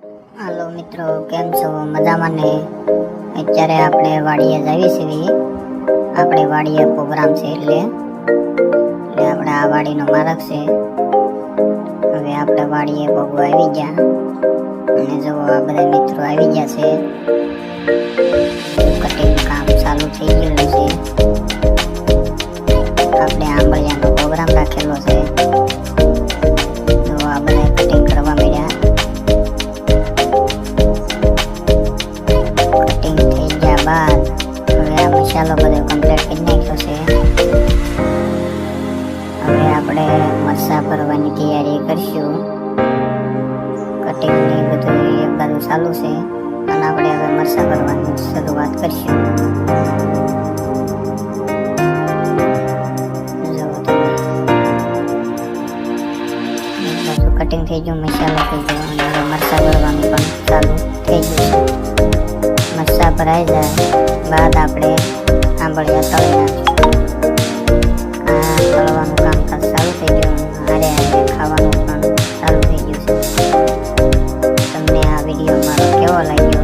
હાલો મિત્રો, કેમ છો? મજામાં ને? અત્યારે આપણે વાડીએ જઈએ છીએ. આપણે વાડીએ પ્રોગ્રામ છે એટલે આપણે આ વાડીનો મારક છે. હવે આપણે વાડીએ ભોગવા આવી ગયા અને જો આ બધા મિત્રો આવી ગયા છે. કટિંગ કામ ચાલુ થઈ ગયેલું છે. આપણે આંબળિયાનો પ્રોગ્રામ રાખેલો છે. જો આ બધા કટિંગ કરવા મળ્યા. બાદ હવે આ મસાલો બધો કમ્પ્લીટ કરી નાખ્યો છે. હવે આપણે મરચાં ભરવાની તૈયારી કરશું. કટિંગની બધું એક બાજુ ચાલુ છે અને આપણે હવે મરચાં ભરવાની શરૂઆત કરશું. જો તમે એક બાજુ કટિંગ થઈ ગયું, મસાલો થઈ ગયો અને હવે મરચાં ભરવાનું પણ ચાલુ થઈ ગયું છે. મરચાં ભરાઈ જાય બાદ આપણે આંબળિયા તળી નાખીશું. આ તળવાનું કામકાજ ચાલુ થઈ ગયું. હારે ખાવાનું પણ ચાલુ થઈ ગયું છે. તમને આ વિડીયો મારો કેવો લાગ્યો